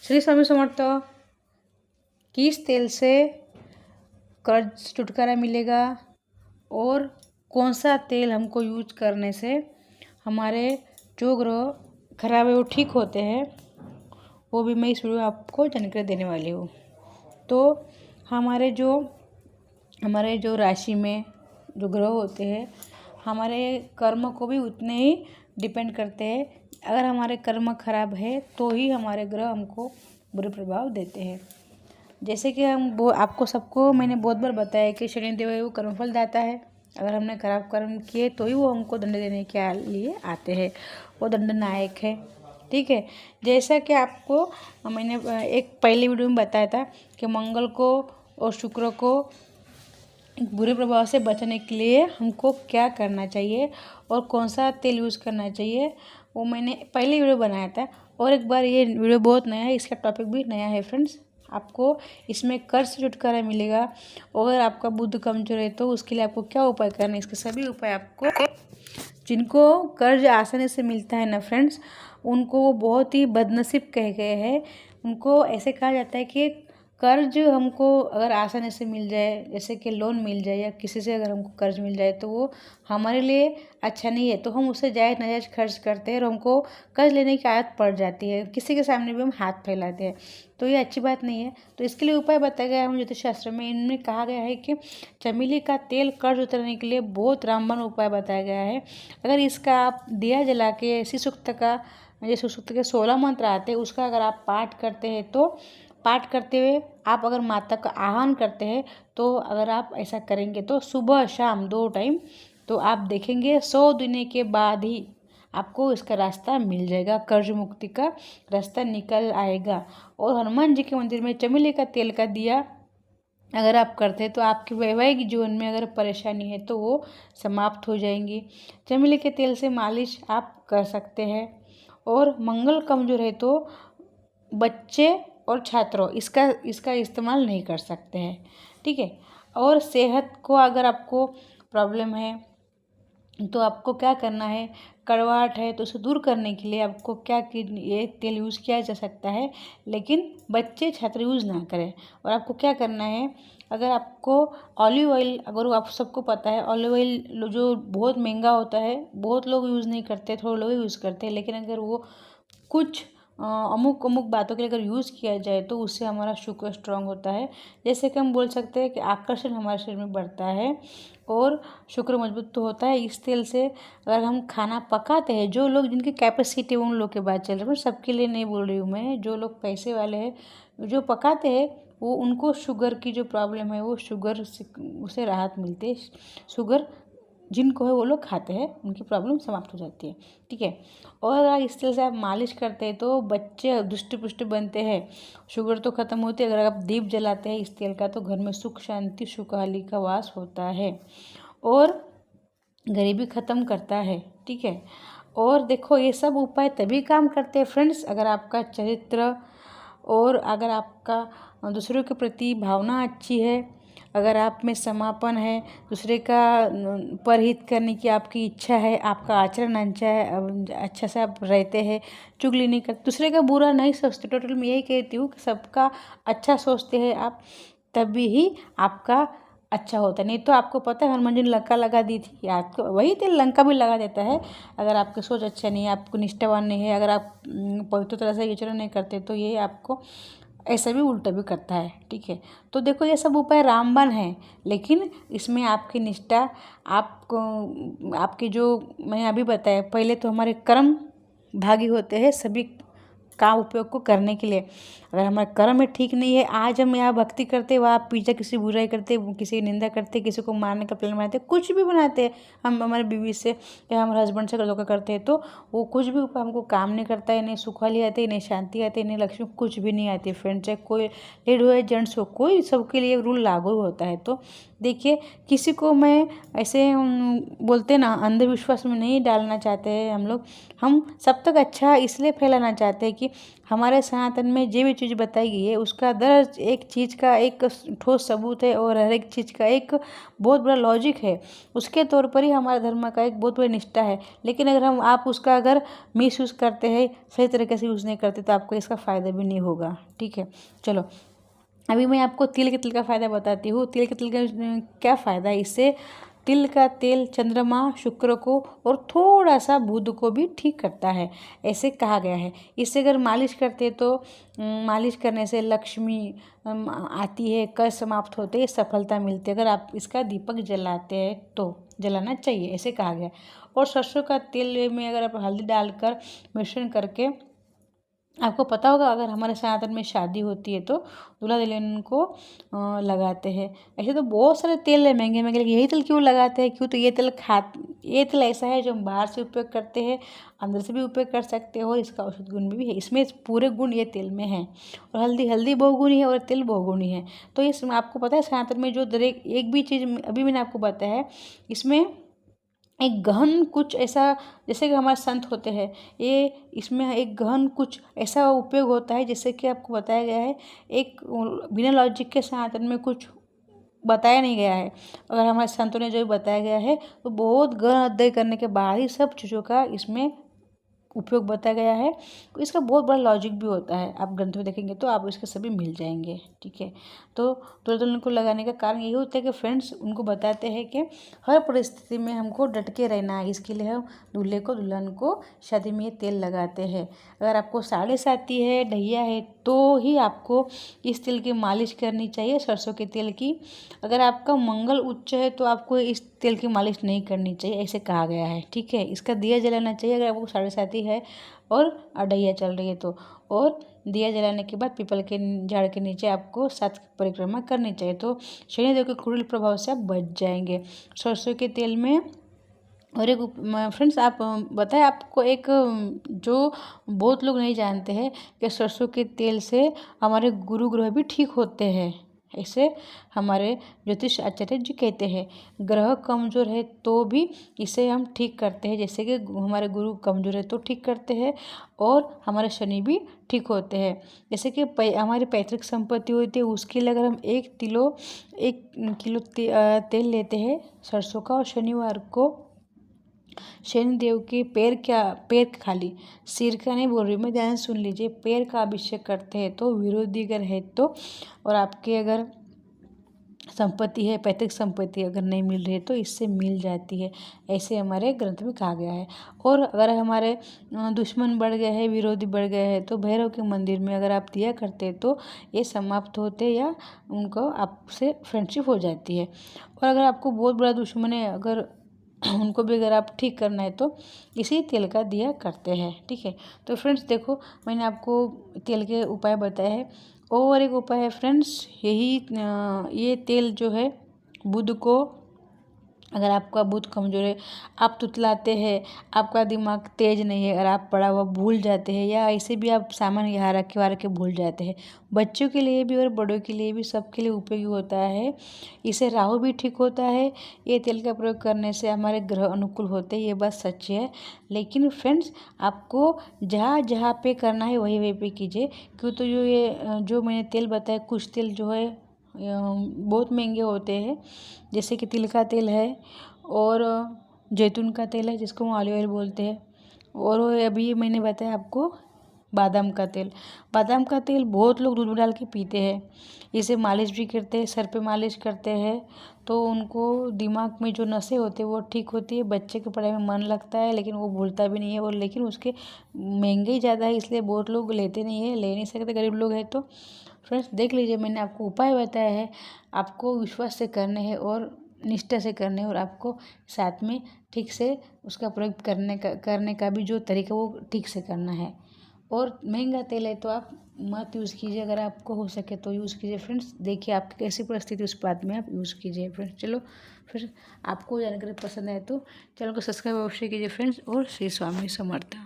श्री स्वामी समर्थ। किस तेल से कर्ज से छुटकारा मिलेगा और कौन सा तेल हमको यूज करने से हमारे जो ग्रह खराब है वो ठीक होते हैं, वो भी मैं इस वीडियो में आपको जानकारी देने वाली हूँ। तो हमारे जो राशि में जो ग्रह होते हैं हमारे कर्म को भी उतने ही डिपेंड करते हैं। अगर हमारे कर्म खराब है तो ही हमारे ग्रह हमको बुरे प्रभाव देते हैं। जैसे कि आपको सबको मैंने बहुत बार बताया कि शनिदेव वो कर्मफल दाता है। अगर हमने खराब कर्म किए तो ही वो हमको दंड देने के लिए आते हैं, वो दंड नायक है। ठीक है, जैसा कि आपको मैंने एक पहले वीडियो में बताया था कि मंगल को और शुक्र को बुरे प्रभाव से बचने के लिए हमको क्या करना चाहिए और कौन सा तेल यूज़ करना चाहिए, वो मैंने पहले वीडियो बनाया था। और एक बार ये वीडियो बहुत नया है, इसका टॉपिक भी नया है फ्रेंड्स। आपको इसमें कर्ज से छुटकारा मिलेगा। अगर आपका बुद्ध कमजोर है तो उसके लिए आपको क्या उपाय करना है, इसके सभी उपाय आपको, जिनको कर्ज आसानी से मिलता है ना फ्रेंड्स, उनको वो बहुत ही बदनसीब कहे गए हैं। उनको ऐसे कहा जाता है कि कर्ज हमको अगर आसानी से मिल जाए, जैसे कि लोन मिल जाए या किसी से अगर हमको कर्ज मिल जाए तो वो हमारे लिए अच्छा नहीं है, तो हम उससे जायज़ नाजायज़ खर्च करते हैं और हमको कर्ज लेने की आदत पड़ जाती है। किसी के सामने भी हम हाथ फैलाते हैं, तो ये अच्छी बात नहीं है। तो इसके लिए उपाय बताया गया है ज्योतिष शास्त्र में। इनमें कहा गया है कि चमेली का तेल कर्ज उतरने के लिए बहुत रामबाण उपाय बताया गया है। अगर इसका आप दिया जला के शिव सूक्त का, जैसे सूक्त के 16 मंत्र आते हैं, उसका अगर आप पाठ करते हैं तो पाठ करते हुए आप अगर माता का आह्वान करते हैं, तो अगर आप ऐसा करेंगे तो सुबह शाम 2 टाइम, तो आप देखेंगे 100 दिन के बाद ही आपको इसका रास्ता मिल जाएगा, कर्ज मुक्ति का रास्ता निकल आएगा। और हनुमान जी के मंदिर में चमेली का तेल का दिया अगर आप करते हैं तो आपके वैवाहिक जीवन में अगर परेशानी है तो वो समाप्त हो जाएंगी। चमेली के तेल से मालिश आप कर सकते हैं। और मंगल कमजोर है तो बच्चे और छात्रों इसका इस्तेमाल नहीं कर सकते हैं। ठीक है, और सेहत को अगर आपको प्रॉब्लम है तो आपको क्या करना है, कड़वाहट है तो उसे दूर करने के लिए आपको क्या कि ये तेल यूज़ किया जा सकता है, लेकिन बच्चे छात्र यूज़ ना करें। और आपको क्या करना है, अगर आपको ऑलिव ऑयल, अगर आप सबको पता है ऑलिव ऑयल जो बहुत महंगा होता है, बहुत लोग यूज़ नहीं करते, थोड़े लोग यूज़ करते हैं, लेकिन अगर वो कुछ अमुक बातों के लिए अगर यूज़ किया जाए तो उससे हमारा शुक्र स्ट्रांग होता है। जैसे कि हम बोल सकते हैं कि आकर्षण हमारे शरीर में बढ़ता है और शुक्र मजबूत तो होता है इस तेल से। अगर हम खाना पकाते हैं, जो लोग जिनकी कैपेसिटी उन लोग के बात चल रही है, सबके लिए नहीं बोल रही हूँ मैं, जो लोग पैसे वाले हैं जो पकाते हैं वो, उनको शुगर की जो प्रॉब्लम है वो शुगर से उसे राहत मिलती है। शुगर जिनको है वो लोग खाते हैं, उनकी प्रॉब्लम समाप्त हो जाती है। ठीक है, और अगर इस तरह से आप मालिश करते हैं तो बच्चे दुष्ट पुष्ट बनते हैं, शुगर तो ख़त्म होती है। अगर आप दीप जलाते हैं इस तेल का तो घर में सुख शांति सुखहाली का वास होता है और गरीबी ख़त्म करता है। ठीक है, और देखो ये सब उपाय तभी काम करते हैं फ्रेंड्स, अगर आपका चरित्र और अगर आपका दूसरों के प्रति भावना अच्छी है, अगर आप में समापन है, दूसरे का परहित करने की आपकी इच्छा है, आपका आचरण अच्छा है, अच्छा से आप रहते हैं, चुगली नहीं करते, दूसरे का बुरा नहीं सोचते। टोटल मैं यही कहती हूँ कि सबका अच्छा सोचते हैं आप, तभी ही आपका अच्छा होता है। नहीं तो आपको पता है हनुमान जी ने लंका लगा दी थी, आपको वही तेल लंका भी लगा देता है। अगर आपकी सोच अच्छा नहीं है, आपको निष्ठावान नहीं है, अगर आप पवित्र तरह से आचरण नहीं करते तो ये आपको ऐसा भी उल्टा भी करता है। ठीक है, तो देखो ये सब उपाय रामबाण है, लेकिन इसमें आपकी निष्ठा, आपको आपके जो मैंने अभी बताया, पहले तो हमारे कर्म भागी होते हैं सभी का उपयोग को करने के लिए। अगर हमारा कर्म ठीक नहीं है, आज हम यहाँ भक्ति करते, वहाँ पीछे किसी बुराई करते, किसी की निंदा करते, किसी को मारने का प्लान बनाते, कुछ भी बनाते हैं हम हमारे बीवी से या हमारे हस्बैंड से धोखा करते हैं, तो वो कुछ भी उपाय हमको काम नहीं करता है। नहीं सुखवाली आती है, नहीं शांति आती है, नहीं लक्ष्मी, कुछ भी नहीं आती है फ्रेंड। चाहे कोई लेड हो या जेंट्स हो, कोई सबके लिए रूल लागू होता है। तो देखिए, किसी को मैं ऐसे बोलते ना अंधविश्वास में नहीं डालना चाहते हैं हम सब तक अच्छा इसलिए फैलाना चाहते हैं कि हमारे सनातन में जो भी चीज़ बताई गई है उसका दर एक चीज़ का एक ठोस सबूत है और हर एक चीज़ का एक बहुत बड़ा लॉजिक है। उसके तौर पर ही हमारे धर्म का एक बहुत बड़ी निष्ठा है। लेकिन अगर आप उसका अगर मिस यूज़ करते हैं, सही तरीके से यूज़ नहीं करते, तो आपको इसका फ़ायदा भी नहीं होगा। ठीक है, चलो अभी मैं आपको तिल के तेल का फ़ायदा बताती हूँ। तिल के तेल का क्या फ़ायदा है इससे? तिल का तेल चंद्रमा, शुक्र को और थोड़ा सा बुध को भी ठीक करता है, ऐसे कहा गया है। इससे अगर मालिश करते तो मालिश करने से लक्ष्मी आती है, कष्ट समाप्त होते हैं, सफलता मिलती है। अगर आप इसका दीपक जलाते हैं तो जलाना चाहिए, ऐसे कहा गया। और सरसों का तेल में अगर आप हल्दी डालकर मिश्रण करके, आपको पता होगा अगर हमारे सनातन में शादी होती है तो दूल्हा दुल्हन को लगाते हैं। ऐसे तो बहुत सारे तेल है महंगे महंगे, लेकिन यही तेल क्यों लगाते हैं? क्यों? तो ये तेल ऐसा है जो हम बाहर से उपयोग करते हैं, अंदर से भी उपयोग कर सकते हैं और इसका औषध गुण भी है। इसमें पूरे गुण ये तेल में हैं। और हल्दी बहुगुणी है और तेल बहुगुणी है। तो इसमें आपको पता है सनातन में जो दरेक एक भी चीज़ अभी मैंने आपको बताया है, इसमें एक गहन कुछ ऐसा, जैसे कि हमारे संत होते हैं, ये इसमें एक गहन कुछ ऐसा उपयोग होता है जैसे कि आपको बताया गया है, एक बिना लॉजिक के सनातन में कुछ बताया नहीं गया है। अगर हमारे संतों ने जो भी बताया गया है तो बहुत गहन अध्ययन करने के बाद ही सब चीज़ों का इसमें उपयोग बताया गया है। तो इसका बहुत बड़ा लॉजिक भी होता है, आप ग्रंथ में देखेंगे तो आप इसके सभी मिल जाएंगे। ठीक है, तो दुल्हन को लगाने का कारण यही होता है कि फ्रेंड्स उनको बताते हैं कि हर परिस्थिति में हमको डट के रहना है। इसके लिए हम दूल्हे को दुल्हन को शादी में ये तेल लगाते हैं। अगर आपको साड़िस आती है, ढैया है, तो ही आपको इस तेल की मालिश करनी चाहिए, सरसों के तेल की। अगर आपका मंगल उच्च है तो आपको इस तेल की मालिश नहीं करनी चाहिए, ऐसे कहा गया है। ठीक है, इसका दिया जलाना चाहिए अगर आपको साढ़े साथी है और अढ़ैया चल रही है तो। और दिया जलाने के बाद पीपल के झाड़ के नीचे आपको 7 परिक्रमा करनी चाहिए, तो शनिदेव के क्रूर प्रभाव से आप बच जाएंगे सरसों के तेल में। और एक फ्रेंड्स आप बताएं, आपको एक जो बहुत लोग नहीं जानते हैं कि सरसों के तेल से हमारे गुरु ग्रह भी ठीक होते हैं। ऐसे हमारे ज्योतिष आचार्य जी कहते हैं, ग्रह कमज़ोर है तो भी इसे हम ठीक करते हैं। जैसे कि हमारे गुरु कमज़ोर है तो ठीक करते हैं और हमारे शनि भी ठीक होते हैं। जैसे कि हमारी पैतृक संपत्ति होती है, उसके लिए अगर हम 1 किलो तेल लेते हैं सरसों का, और शनिवार को शनिदेव के पैर खाली, सिर का नहीं बोल रही मैं, ध्यान सुन लीजिए, पैर का अभिषेक करते हैं तो विरोधी अगर है तो, और आपके अगर संपत्ति है, पैतृक संपत्ति अगर नहीं मिल रही है तो इससे मिल जाती है, ऐसे हमारे ग्रंथ में कहा गया है। और अगर हमारे दुश्मन बढ़ गए हैं, विरोधी बढ़ गए हैं, तो भैरव के मंदिर में अगर आप दिया करते हैं तो ये समाप्त होते या उनको आपसे फ्रेंडशिप हो जाती है। और अगर आपको बहुत बड़ा दुश्मन है, अगर उनको भी अगर आप ठीक करना है तो इसी तेल का दिया करते हैं। ठीक है, तो फ्रेंड्स देखो मैंने आपको तेल के उपाय बताए हैं। और एक उपाय है फ्रेंड्स, ये तेल जो है बुध को, अगर आपका बुध कमज़ोर है, आप तुतलाते हैं, आपका दिमाग तेज नहीं है, अगर आप पढ़ा हुआ भूल जाते हैं या ऐसे भी आप सामान यहाँ रख के भूल जाते हैं, बच्चों के लिए भी और बड़ों के लिए भी सबके लिए उपयोगी होता है। इससे राहु भी ठीक होता है। ये तेल का प्रयोग करने से हमारे ग्रह अनुकूल होते हैं, ये बात सच्ची है। लेकिन फ्रेंड्स आपको जहाँ जहाँ पे करना है वहीं वहीं पे कीजिए, क्यों तो जो मैंने तेल बताया, कुछ तेल जो है बहुत महंगे होते हैं, जैसे कि तिल का तेल है और जैतून का तेल है जिसको हम ऑलिव ऑयल बोलते हैं, और अभी मैंने बताया आपको बादाम का तेल बहुत लोग दूध में डाल के पीते हैं। इसे मालिश भी करते हैं, सर पे मालिश करते हैं तो उनको दिमाग में जो नसें होती है वो ठीक होती है। बच्चे की पढ़ाई में मन लगता है लेकिन वो भूलता भी नहीं है, और लेकिन उसके महंगे ही ज़्यादा है इसलिए बहुत लोग लेते नहीं है, ले नहीं सकते, गरीब लोग हैं। तो फ्रेंड्स देख लीजिए, मैंने आपको उपाय बताया है, आपको विश्वास से करने हैं और निष्ठा से करने हैं, और आपको साथ में ठीक से उसका प्रयोग करने का भी जो तरीका वो ठीक से करना है। और महंगा तेल है तो आप मत यूज़ कीजिए, अगर आपको हो सके तो यूज़ कीजिए। फ्रेंड्स देखिए आपकी कैसी परिस्थिति, उस बात में आप यूज़ कीजिए। फ्रेंड्स चलो, फिर आपको जानकारी पसंद आए तो चैनल को सब्सक्राइब अवश्य कीजिए फ्रेंड्स, और श्री स्वामी समर्थ।